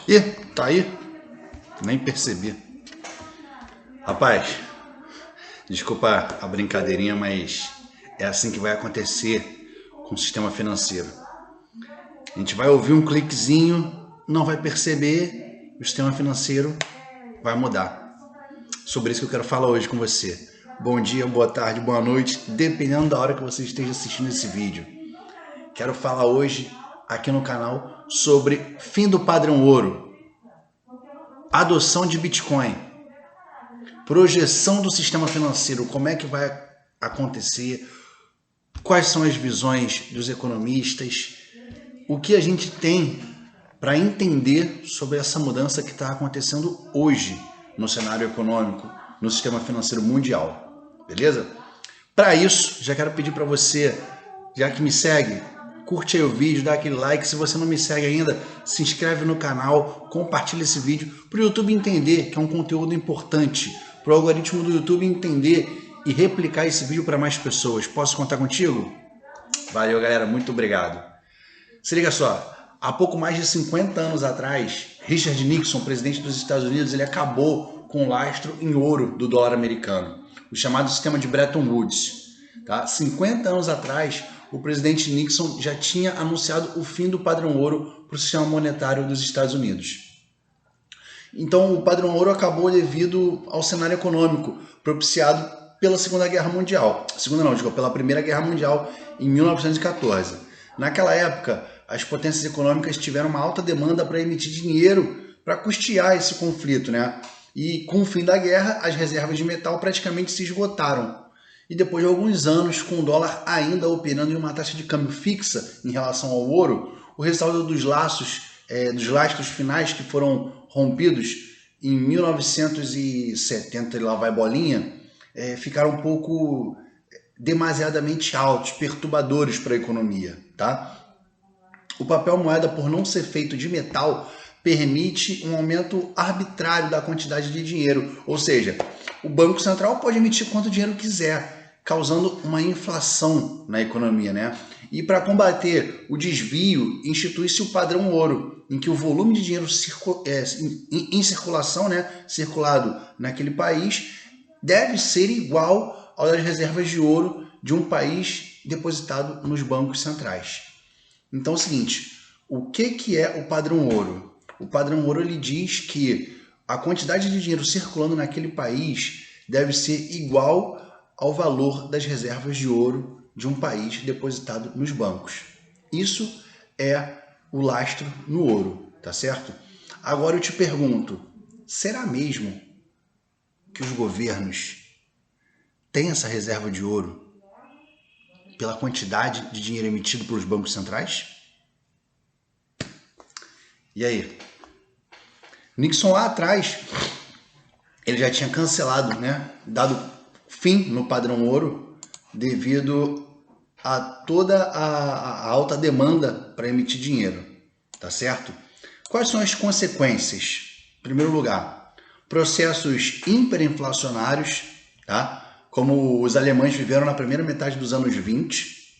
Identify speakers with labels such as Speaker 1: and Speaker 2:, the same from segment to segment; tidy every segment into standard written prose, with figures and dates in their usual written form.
Speaker 1: Ih, tá aí? Nem percebi. Rapaz, desculpa a brincadeirinha, mas é assim que vai acontecer com o sistema financeiro. A gente vai ouvir um cliquezinho, não vai perceber, o sistema financeiro vai mudar. Sobre isso que eu quero falar hoje com você. Bom dia, boa tarde, boa noite, dependendo da hora que você esteja assistindo esse vídeo. Quero falar hoje aqui no canal sobre fim do padrão ouro, adoção de Bitcoin, projeção do sistema financeiro, como é que vai acontecer, quais são as visões dos economistas, o que a gente tem para entender sobre essa mudança que está acontecendo hoje no cenário econômico, no sistema financeiro mundial, beleza? Para isso, já quero pedir para você, já que me segue, curte aí o vídeo, dá aquele like. Se você não me segue ainda, se inscreve no canal, compartilha esse vídeo para o YouTube entender que é um conteúdo importante, para o algoritmo do YouTube entender e replicar esse vídeo para mais pessoas. Posso contar contigo? Valeu, galera, muito obrigado. Se liga só, há pouco mais de 50 anos atrás, Richard Nixon, presidente dos Estados Unidos, ele acabou com o lastro em ouro do dólar americano, o chamado sistema de Bretton Woods. Tá? 50 anos atrás, o presidente Nixon já tinha anunciado o fim do padrão ouro para o sistema monetário dos Estados Unidos. Então, o padrão ouro acabou devido ao cenário econômico propiciado pela Segunda Guerra Mundial. Pela Primeira Guerra Mundial, em 1914. Naquela época, as potências econômicas tiveram uma alta demanda para emitir dinheiro para custear esse conflito, né? E com o fim da guerra, as reservas de metal praticamente se esgotaram. E depois de alguns anos, com o dólar ainda operando em uma taxa de câmbio fixa em relação ao ouro, o resultado dos lastros finais que foram rompidos em 1970, e lá vai bolinha, ficaram um pouco demasiadamente altos, perturbadores para a economia, tá? O papel moeda, por não ser feito de metal, permite um aumento arbitrário da quantidade de dinheiro, ou seja, o Banco Central pode emitir quanto dinheiro quiser, causando uma inflação na economia, né? E para combater o desvio, institui-se o padrão ouro, em que o volume de dinheiro em circulação, né, circulado naquele país, deve ser igual ao das reservas de ouro de um país depositado nos bancos centrais. Então é o seguinte, o que é o padrão ouro? O padrão ouro ele diz que a quantidade de dinheiro circulando naquele país deve ser igual ao valor das reservas de ouro de um país depositado nos bancos. Isso é o lastro no ouro, tá certo? Agora eu te pergunto, será mesmo que os governos têm essa reserva de ouro pela quantidade de dinheiro emitido pelos bancos centrais? E aí? Nixon lá atrás, ele já tinha cancelado, né, dado fim no padrão ouro devido a toda a alta demanda para emitir dinheiro, tá certo? Quais são as consequências? Em primeiro lugar, processos hiperinflacionários, tá? Como os alemães viveram na primeira metade dos anos 20,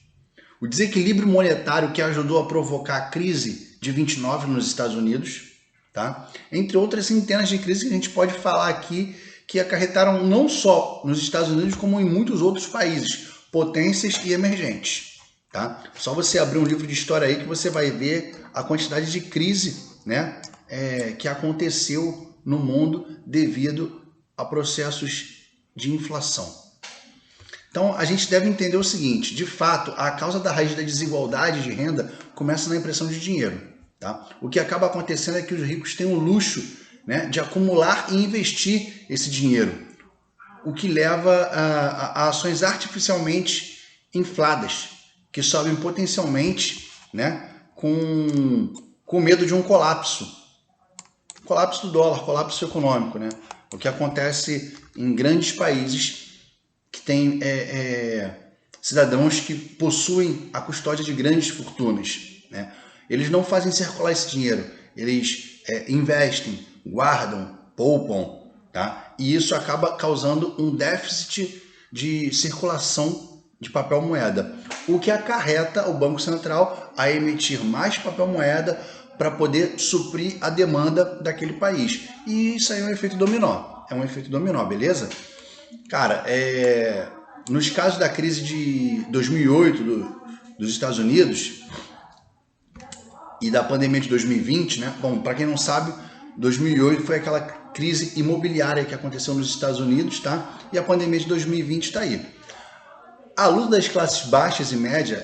Speaker 1: o desequilíbrio monetário que ajudou a provocar a crise de 29 nos Estados Unidos, tá? Entre outras centenas de crises que a gente pode falar aqui que acarretaram não só nos Estados Unidos, como em muitos outros países, potências e emergentes, tá? Só você abrir um livro de história aí que você vai ver a quantidade de crise, né, que aconteceu no mundo devido a processos de inflação. Então, a gente deve entender o seguinte, de fato, a causa da raiz da desigualdade de renda começa na impressão de dinheiro, tá? O que acaba acontecendo é que os ricos têm o luxo, né, de acumular e investir esse dinheiro, o que leva a ações artificialmente infladas, que sobem potencialmente, né, com medo de um colapso do dólar, colapso econômico, né? O que acontece em grandes países que têm cidadãos que possuem a custódia de grandes fortunas, né? Eles não fazem circular esse dinheiro, eles investem, guardam, poupam, tá? E isso acaba causando um déficit de circulação de papel moeda. o que acarreta o Banco Central a emitir mais papel moeda para poder suprir a demanda daquele país. E isso aí é um efeito dominó. É um efeito dominó, beleza? Cara, nos casos da crise de 2008 dos Estados Unidos e da pandemia de 2020, né? Bom, para quem não sabe, 2008 foi aquela crise imobiliária que aconteceu nos Estados Unidos, tá? E a pandemia de 2020 está aí. A luta das classes baixas e médias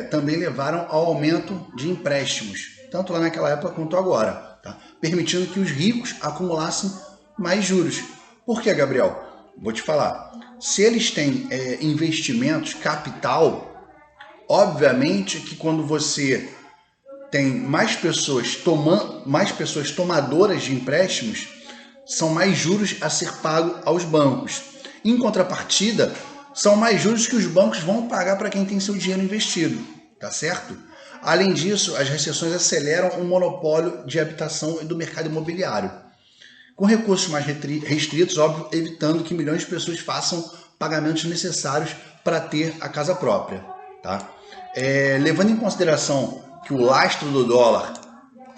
Speaker 1: também levaram ao aumento de empréstimos, tanto lá naquela época quanto agora, tá? Permitindo que os ricos acumulassem mais juros. Por que, Gabriel? Vou te falar. Se eles têm investimentos, capital, obviamente que quando você tem mais pessoas tomadoras de empréstimos, são mais juros a ser pago aos bancos. Em contrapartida, são mais juros que os bancos vão pagar para quem tem seu dinheiro investido, tá certo? Além disso, as recessões aceleram o monopólio de habitação e do mercado imobiliário, com recursos mais restritos, óbvio, evitando que milhões de pessoas façam pagamentos necessários para ter a casa própria, tá? Levando em consideração que o lastro do dólar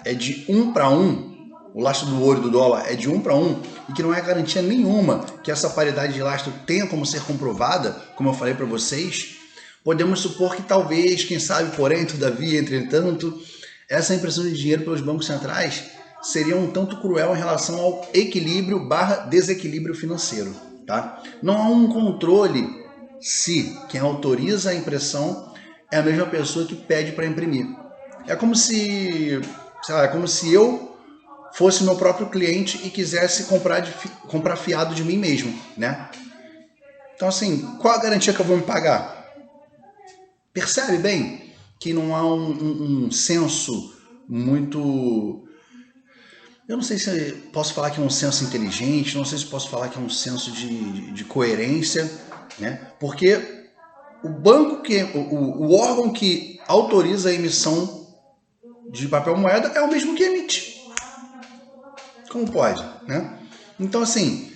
Speaker 1: é de 1 para 1, o lastro do ouro e do dólar é de 1 para 1, e que não é garantia nenhuma que essa paridade de lastro tenha como ser comprovada, como eu falei para vocês, podemos supor que talvez, quem sabe, porém, todavia, entretanto, essa impressão de dinheiro pelos bancos centrais seria um tanto cruel em relação ao equilíbrio/desequilíbrio financeiro, tá? Não há um controle se quem autoriza a impressão é a mesma pessoa que pede para imprimir. É como se, sei lá, é como se eu fosse meu próprio cliente e quisesse comprar fiado de mim mesmo, né? Então, assim, qual a garantia que eu vou me pagar? Percebe bem que não há um senso muito... Eu não sei se posso falar que é um senso inteligente, não sei se posso falar que é um senso de coerência, né? Porque o banco o órgão que autoriza a emissão de papel moeda é o mesmo que emite. Como pode, né? Então, assim,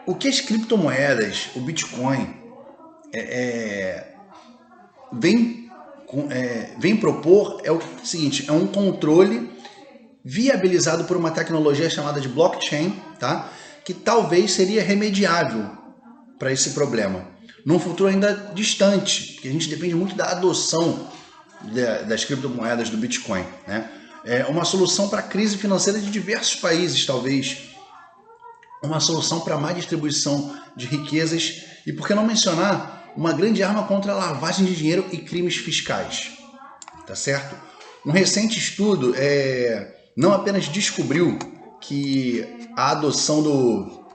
Speaker 1: o que as criptomoedas, o Bitcoin, vem propor é o seguinte, é um controle viabilizado por uma tecnologia chamada de blockchain, tá? Que talvez seria remediável para esse problema. Num futuro ainda distante, porque a gente depende muito da adoção das criptomoedas do Bitcoin, né? É uma solução para a crise financeira de diversos países, talvez. Uma solução para má distribuição de riquezas e, por que não mencionar, uma grande arma contra a lavagem de dinheiro e crimes fiscais. Tá certo? Um recente estudo não apenas descobriu que a adoção do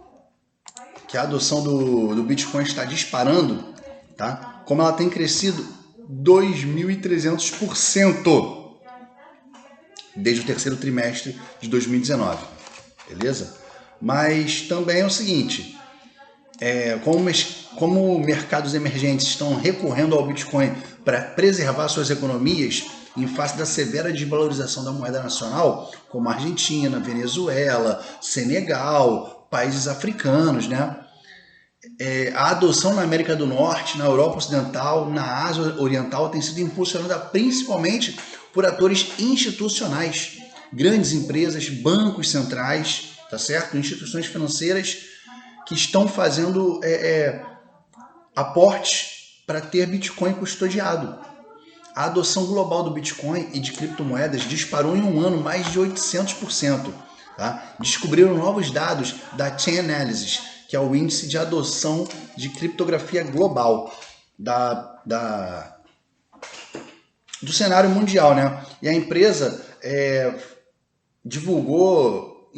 Speaker 1: Bitcoin está disparando, tá? Como ela tem crescido 2.300% desde o terceiro trimestre de 2019, beleza? Mas também é o seguinte, como mercados emergentes estão recorrendo ao Bitcoin para preservar suas economias em face da severa desvalorização da moeda nacional, como Argentina, Venezuela, Senegal, países africanos, né? A adoção na América do Norte, na Europa Ocidental, na Ásia Oriental tem sido impulsionada principalmente por atores institucionais, grandes empresas, bancos centrais, tá certo? Instituições financeiras que estão fazendo aportes para ter Bitcoin custodiado. A adoção global do Bitcoin e de criptomoedas disparou em um ano mais de 800%. Tá? Descobriram novos dados da Chainalysis, que é o índice de adoção de criptografia global do cenário mundial, né? E a empresa divulgou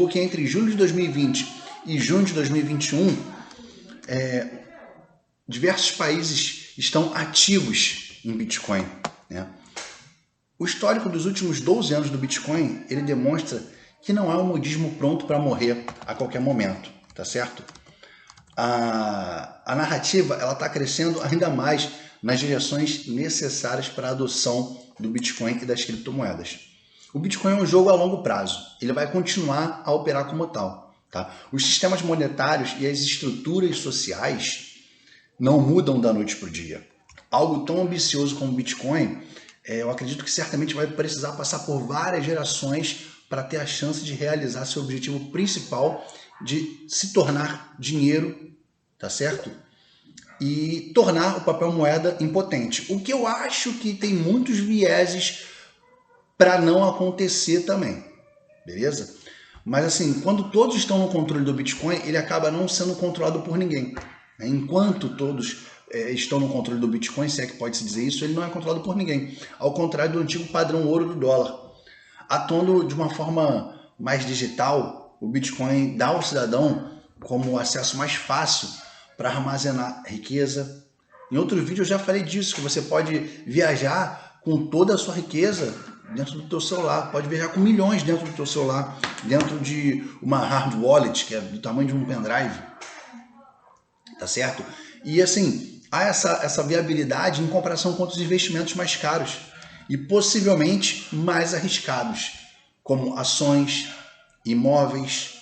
Speaker 1: que entre julho de 2020 e junho de 2021, diversos países estão ativos em Bitcoin, né? O histórico dos últimos 12 anos do Bitcoin, ele demonstra que não é um modismo pronto para morrer a qualquer momento, tá certo? A narrativa ela está crescendo ainda mais nas direções necessárias para a adoção do Bitcoin e das criptomoedas. O Bitcoin é um jogo a longo prazo, ele vai continuar a operar como tal, tá? Os sistemas monetários e as estruturas sociais não mudam da noite para o dia. Algo tão ambicioso como o Bitcoin, eu acredito que certamente vai precisar passar por várias gerações para ter a chance de realizar seu objetivo principal de se tornar dinheiro, tá certo? E tornar o papel moeda impotente. O que eu acho que tem muitos vieses para não acontecer também, beleza? Mas assim, quando todos estão no controle do Bitcoin, ele acaba não sendo controlado por ninguém. Enquanto todos estão no controle do Bitcoin, se é que pode se dizer isso, ele não é controlado por ninguém. Ao contrário do antigo padrão ouro do dólar. Atuando de uma forma mais digital, o Bitcoin dá ao cidadão como acesso mais fácil para armazenar riqueza. Em outro vídeo eu já falei disso, que você pode viajar com toda a sua riqueza dentro do teu celular, pode viajar com milhões dentro do teu celular, dentro de uma hard wallet, que é do tamanho de um pendrive, tá certo? E assim, há essa viabilidade em comparação com outros investimentos mais caros e possivelmente mais arriscados, como ações, imóveis,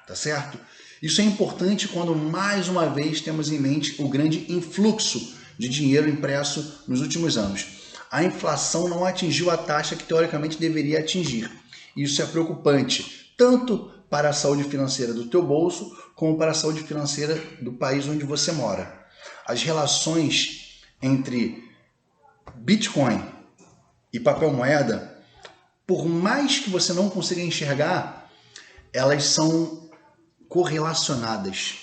Speaker 1: tá certo? Isso é importante quando mais uma vez temos em mente o grande influxo de dinheiro impresso nos últimos anos. A inflação não atingiu a taxa que teoricamente deveria atingir. Isso é preocupante, tanto para a saúde financeira do teu bolso, como para a saúde financeira do país onde você mora. As relações entre Bitcoin e papel moeda, por mais que você não consiga enxergar, elas são correlacionadas,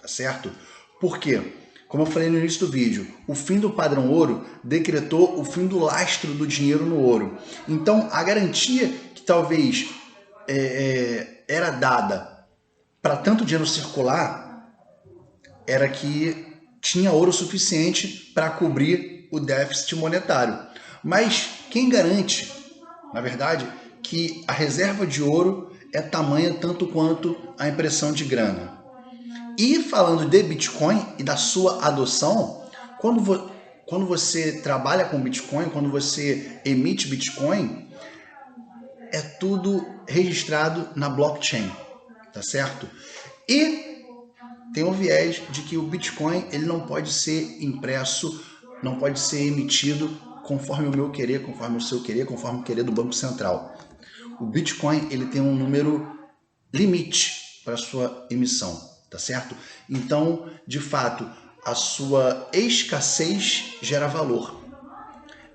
Speaker 1: tá certo? Por quê? Como eu falei no início do vídeo, o fim do padrão ouro decretou o fim do lastro do dinheiro no ouro. Então, a garantia que talvez era dada para tanto dinheiro circular era que tinha ouro suficiente para cobrir o déficit monetário. Mas quem garante, na verdade, que a reserva de ouro é tamanha tanto quanto a impressão de grana? E falando de Bitcoin e da sua adoção, quando você trabalha com Bitcoin, quando você emite Bitcoin, é tudo registrado na blockchain, tá certo? E tem um viés de que o Bitcoin ele não pode ser impresso, não pode ser emitido conforme o meu querer, conforme o seu querer, conforme o querer do Banco Central. O Bitcoin ele tem um número limite para sua emissão. Tá certo? Então, de fato, a sua escassez gera valor.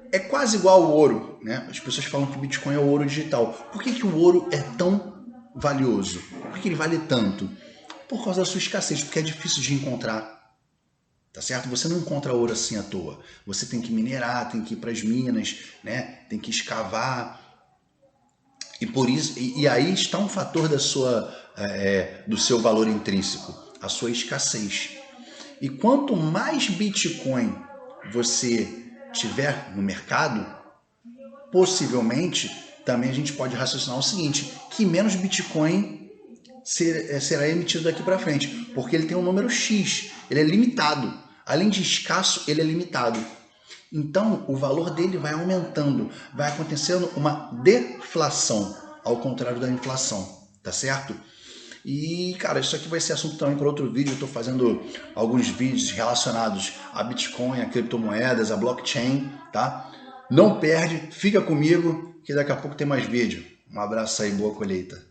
Speaker 1: É quase igual ao ouro, né? As pessoas falam que o Bitcoin é o ouro digital. Por que o ouro é tão valioso? Por que ele vale tanto? Por causa da sua escassez, porque é difícil de encontrar. Tá certo? Você não encontra ouro assim à toa. Você tem que minerar, tem que ir para as minas, né? Tem que escavar. E por isso, e aí está um fator do seu valor intrínseco, a sua escassez. E quanto mais Bitcoin você tiver no mercado, possivelmente também a gente pode raciocinar o seguinte, que menos Bitcoin será emitido daqui para frente, porque ele tem um número X, ele é limitado. Além de escasso, ele é limitado. Então, o valor dele vai aumentando, vai acontecendo uma deflação, ao contrário da inflação, tá certo? E, cara, isso aqui vai ser assunto também para outro vídeo. Eu estou fazendo alguns vídeos relacionados a Bitcoin, a criptomoedas, a blockchain, tá? Não perde, fica comigo, que daqui a pouco tem mais vídeo. Um abraço aí, boa colheita.